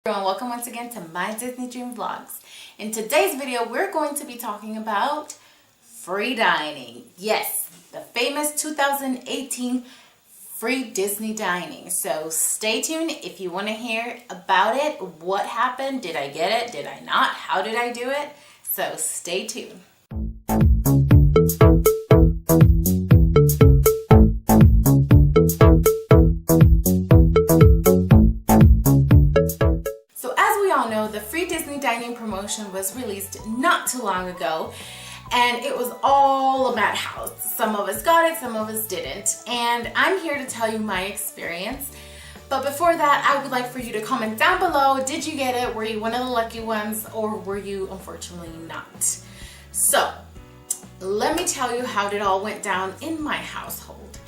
Everyone, welcome once again to my Disney Dream Vlogs. In today's video, we're going to be talking about free dining. Yes, the famous 2018 free Disney dining. So stay tuned if you want to hear about it. What happened? Did I get it? Did I not? How did I do it? So stay tuned. The free Disney dining promotion was released not too long ago, and it was all a madhouse. Some of us got it, some of us didn't, and I'm here to tell you my experience. But before that, I would like for you to comment down below, did you get it? Were you one of the lucky ones, or were you unfortunately not? So let me tell you how it all went down in my household.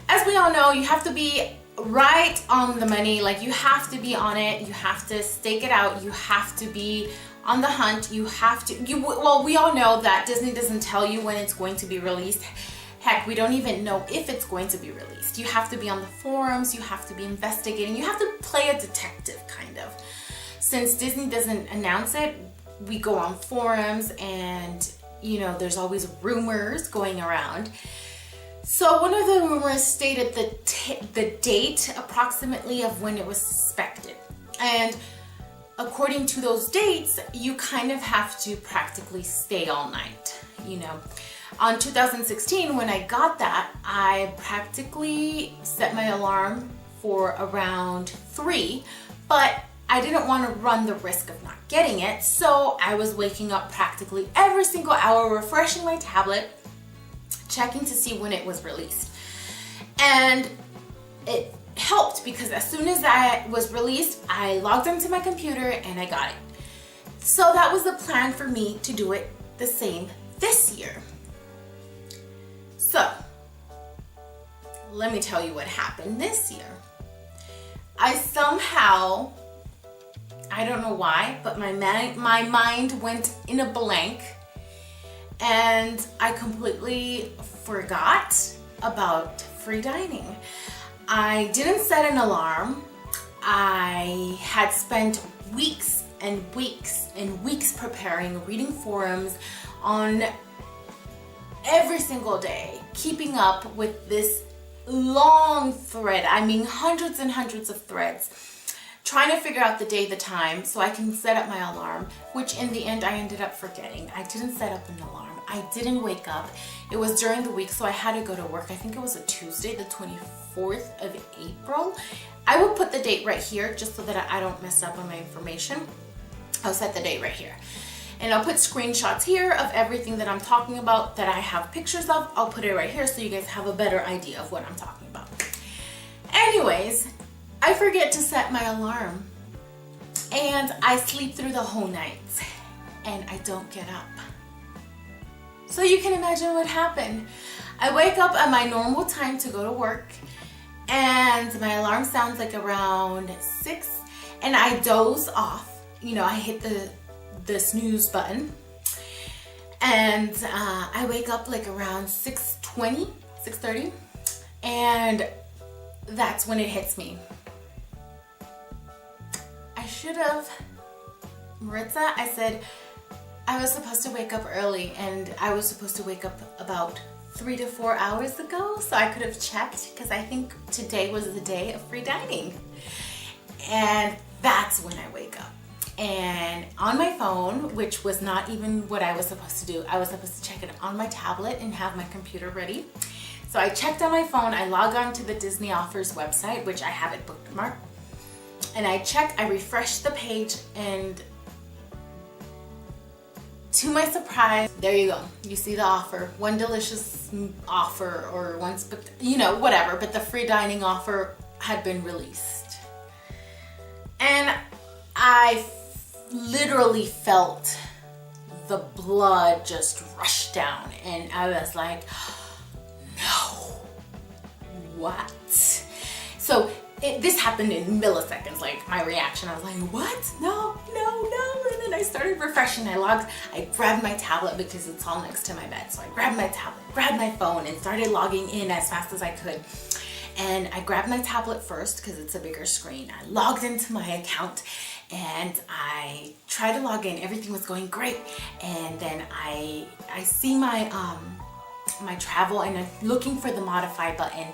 As we all know, you have to be right on the money. Like, you have to be on it, you have to stake it out, you have to be on the hunt, you have to, well, we all know that Disney doesn't tell you when it's going to be released. Heck, we don't even know if it's going to be released. You have to be on the forums, you have to be investigating, you have to play a detective kind of. Since Disney doesn't announce it, we go on forums and, you know, there's always rumors going around. So one of the rumors stated the date approximately of when it was suspected. And according to those dates, you kind of have to practically stay all night, you know. On 2016, when I got that, I practically set my alarm for around 3, but I didn't want to run the risk of not getting it. So I was waking up practically every single hour, refreshing my tablet, checking to see when it was released. And it helped because as soon as I was released, I logged into my computer and I got it. So that was the plan for me to do it the same this year. So let me tell you what happened this year. I somehow, I don't know why, but my mind went in a blank, and I completely forgot about free dining. I didn't set an alarm. I had spent weeks and weeks and weeks preparing, reading forums on every single day, keeping up with this long thread. I mean, hundreds and hundreds of threads, trying to figure out the day, the time, so I can set up my alarm, which in the end I ended up forgetting. I didn't set up an alarm. I didn't wake up. It was during the week, so I had to go to work. I think it was a Tuesday, the 24th of April. I will put the date right here just so that I don't mess up on my information. I'll set the date right here. And I'll put screenshots here of everything that I'm talking about that I have pictures of. I'll put it right here so you guys have a better idea of what I'm talking about. Anyways, I forget to set my alarm and I sleep through the whole night and I don't get up. So you can imagine what happened. I wake up at my normal time to go to work and my alarm sounds like around 6 and I doze off. You know, I hit the snooze button and I wake up like around 6:20, 6:30, and that's when it hits me. I should have, Maritza, I said I was supposed to wake up early and I was supposed to wake up about 3 to 4 hours ago, so I could have checked because I think today was the day of free dining. And that's when I wake up. And on my phone, which was not even what I was supposed to do, I was supposed to check it on my tablet and have my computer ready. So I checked on my phone, I log on to the Disney Offers website, which I have it bookmarked. And I checked, I refreshed the page, and to my surprise, there you go. You see the offer, one delicious offer or one, you know, whatever, but the free dining offer had been released. And I literally felt the blood just rush down and I was like, no, what? So this happened in milliseconds, like my reaction. I was like, what? No, no, no. And then I started refreshing. I grabbed my tablet because it's all next to my bed. So I grabbed my tablet, grabbed my phone and started logging in as fast as I could. And I grabbed my tablet first because it's a bigger screen. I logged into my account and I tried to log in. Everything was going great, and then I see my my travel, and I'm looking for the modify button.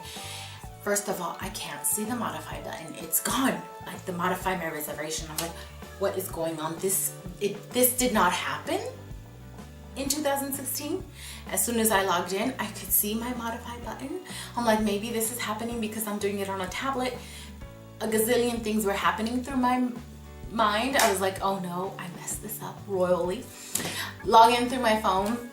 First of all, I can't see the modify button. It's gone. Like the modify my reservation. I'm like, what is going on? This did not happen in 2016. As soon as I logged in, I could see my modify button. I'm like, maybe this is happening because I'm doing it on a tablet. A gazillion things were happening through my mind. I was like, oh no, I messed this up royally. Log in through my phone,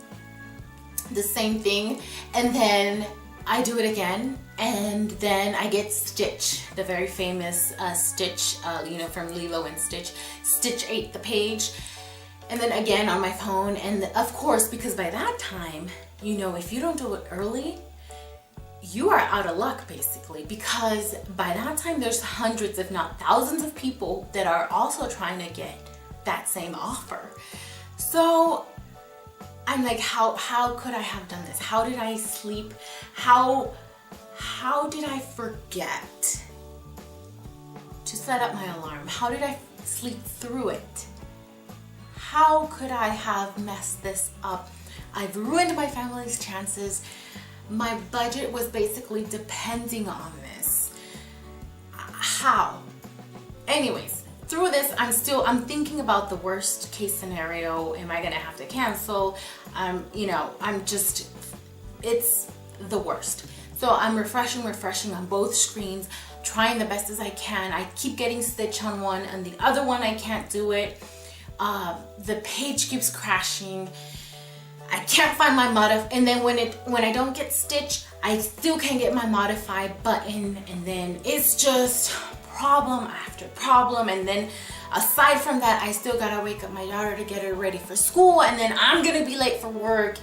the same thing, and then I do it again, and then I get Stitch, the very famous Stitch, you know, from Lilo and Stitch. Stitch ate the page, and then again on my phone, and of course, because by that time, you know, if you don't do it early, you are out of luck basically, because by that time there's hundreds if not thousands of people that are also trying to get that same offer. So I'm like, how could I have done this? How did I sleep? How did I forget to set up my alarm? How did I sleep through it? How could I have messed this up? I've ruined my family's chances. My budget was basically depending on this. How? Anyways, through this, I'm thinking about the worst case scenario. Am I gonna have to cancel? You know, it's the worst. So I'm refreshing on both screens, trying the best as I can. I keep getting Stitch on one, and the other one I can't do it. The page keeps crashing. I can't find my modify, and then when I don't get Stitch, I still can't get my modify button, and then it's just problem after problem. And then aside from that, I still gotta wake up my daughter to get her ready for school, and then I'm gonna be late for work,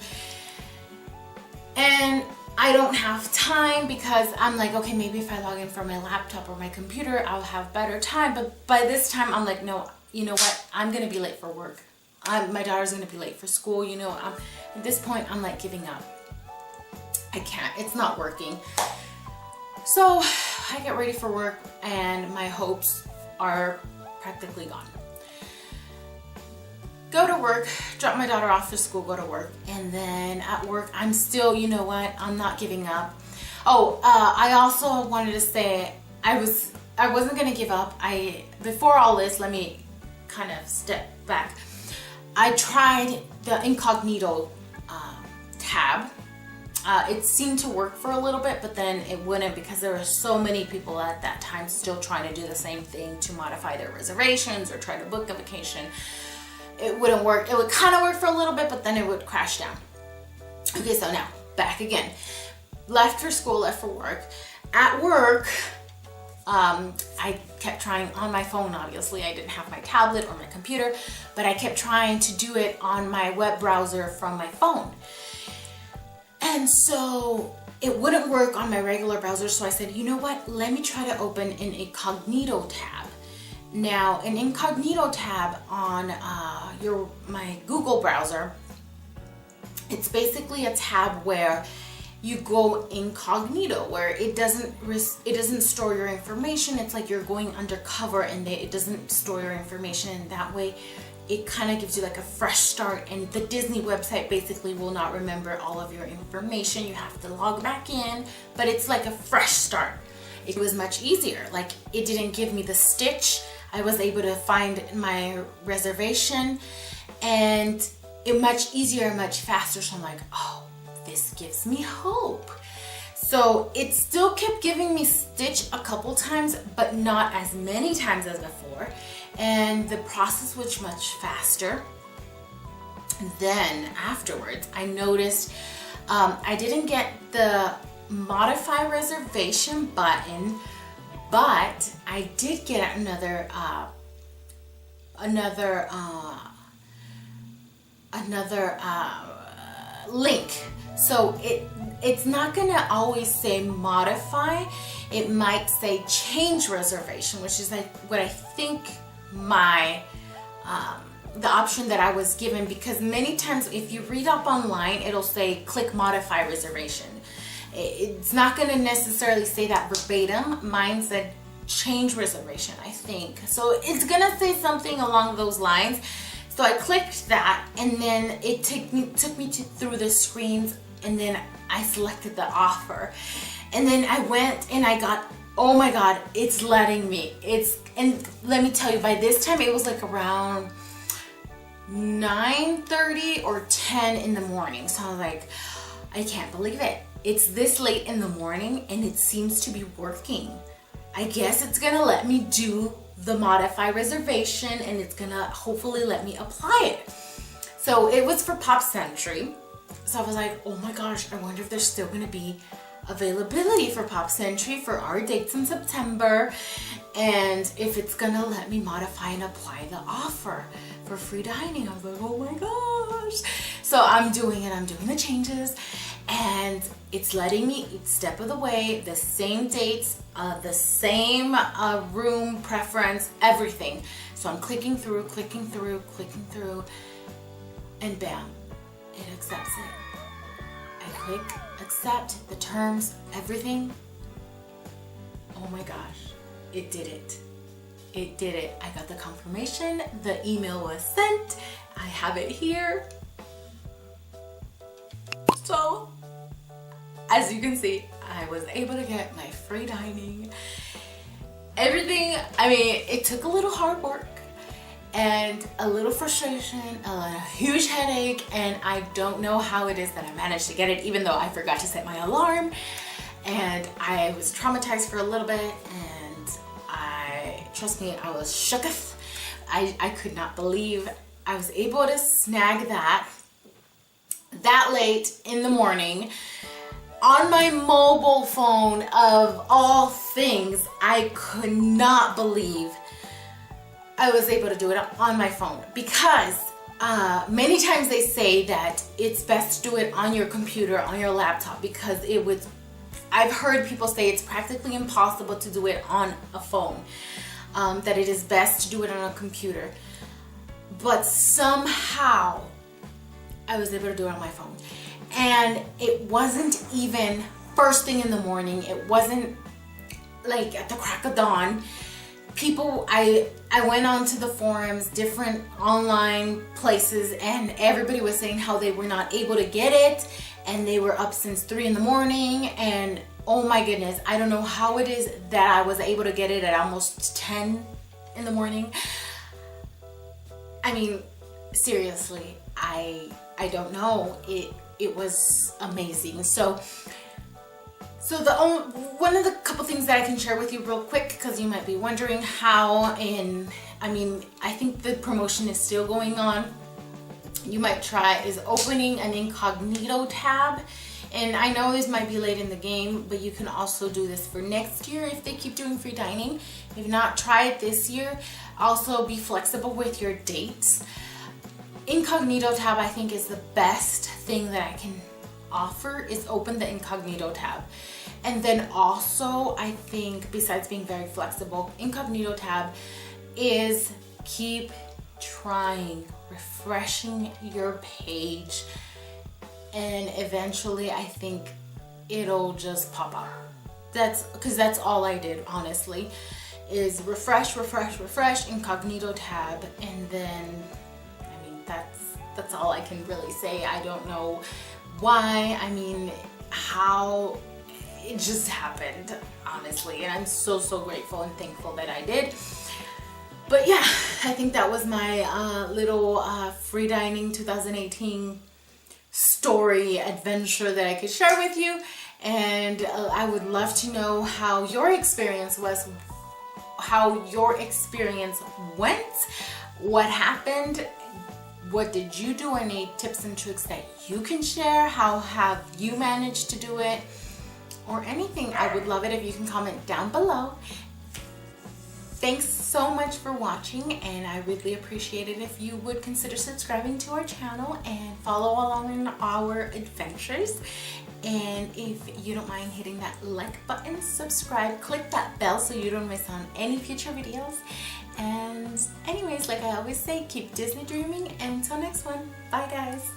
and I don't have time because I'm like, okay, maybe if I log in from my laptop or my computer, I'll have better time. But by this time, I'm like, no, you know what? I'm gonna be late for work. My daughter's gonna be late for school. You know, at this point, I'm like giving up. I can't, it's not working. So I get ready for work, and my hopes are practically gone. Go to work, drop my daughter off to school, go to work, and then at work, I'm still, you know what, I'm not giving up. Oh, I also wanted to say, I wasn't gonna give up. Before all this, let me kind of step back. I tried the incognito tab. It seemed to work for a little bit, but then it wouldn't, because there were so many people at that time still trying to do the same thing to modify their reservations or try to book a vacation. It wouldn't work. It would kind of work for a little bit, but then it would crash down. Okay, so now back again. Left for school, left for work. At work, I kept trying on my phone. Obviously, I didn't have my tablet or my computer, but I kept trying to do it on my web browser from my phone. And so it wouldn't work on my regular browser, so I said, you know what? Let me try to open an incognito tab. Now, an incognito tab on my Google browser, it's basically a tab where you go incognito, where it doesn't store your information. It's like you're going undercover, and it doesn't store your information, and that way it kind of gives you like a fresh start, and the Disney website basically will not remember all of your information. You have to log back in, but it's like a fresh start. It was much easier. Like, it didn't give me the Stitch. I was able to find my reservation, and it much easier, much faster. So I'm like, oh, this gives me hope. So it still kept giving me Stitch a couple times, but not as many times as before. And the process was much faster. Then afterwards, I noticed I didn't get the modify reservation button, but I did get another link. So it's not gonna always say modify. It might say change reservation, which is like what I think the option that I was given, because many times if you read up online, it'll say click modify reservation. It's not going to necessarily say that verbatim. Mine said change reservation, I think. So it's gonna say something along those lines. So I clicked that, and then it took me through the screens, and then I selected the offer. And then I went and I got, oh my God, it's letting me. And let me tell you, by this time it was like around 9:30 or 10 in the morning. So I was like, I can't believe it. It's this late in the morning and it seems to be working. I guess it's gonna let me do the modify reservation, and it's gonna hopefully let me apply it. So it was for Pop Century. So I was like, oh my gosh, I wonder if there's still gonna be availability for Pop Century for our dates in September, and if it's gonna let me modify and apply the offer for free dining. I was like, oh my gosh. So I'm doing it, I'm doing the changes, and it's letting me each step of the way, the same dates, the same room preference, everything. So I'm clicking through, and bam, it accepts it. I click accept, the terms, everything. Oh my gosh, it did it. It did it. I got the confirmation, the email was sent, I have it here. So, as you can see, I was able to get my free dining. Everything, I mean, it took a little hard work and a little frustration, a huge headache, and I don't know how it is that I managed to get it, even though I forgot to set my alarm, and I was traumatized for a little bit, and trust me, I was shooketh. I could not believe I was able to snag that late in the morning on my mobile phone of all things. I could not believe I was able to do it on my phone, because many times they say that it's best to do it on your computer, on your laptop, because I've heard people say it's practically impossible to do it on a phone, that it is best to do it on a computer. But somehow I was able to do it on my phone. And it wasn't even first thing in the morning. It wasn't like at the crack of dawn. People, I went onto the forums, different online places, and everybody was saying how they were not able to get it, and they were up since 3 in the morning, and oh my goodness, I don't know how it is that I was able to get it at almost 10 in the morning. I mean, seriously, I don't know. It was amazing. So one of the couple things that I can share with you real quick, because you might be wondering how, I think the promotion is still going on. You might try is opening an incognito tab. And I know this might be late in the game, but you can also do this for next year if they keep doing free dining. If not, try it this year. Also be flexible with your dates. Incognito tab, I think, is the best thing that I can offer, is open the incognito tab. And then also, I think, besides being very flexible, incognito tab is keep trying, refreshing your page, and eventually I think it'll just pop up. Because that's all I did, honestly, is refresh, incognito tab, and then, that's all I can really say. I don't know why, how it just happened, honestly, and I'm so grateful and thankful that I did. But yeah, I think that was my little free dining 2018 story adventure that I could share with you, and I would love to know how your experience was, how your experience went, what happened. What did you do? Any tips and tricks that you can share? How have you managed to do it? Or anything. I would love it if you can comment down below. Thanks so much for watching, and I really appreciate it if you would consider subscribing to our channel and follow along in our adventures. And if you don't mind hitting that like button, subscribe, click that bell so you don't miss on any future videos. And anyways, like I always say, keep Disney dreaming, and until next one, bye guys.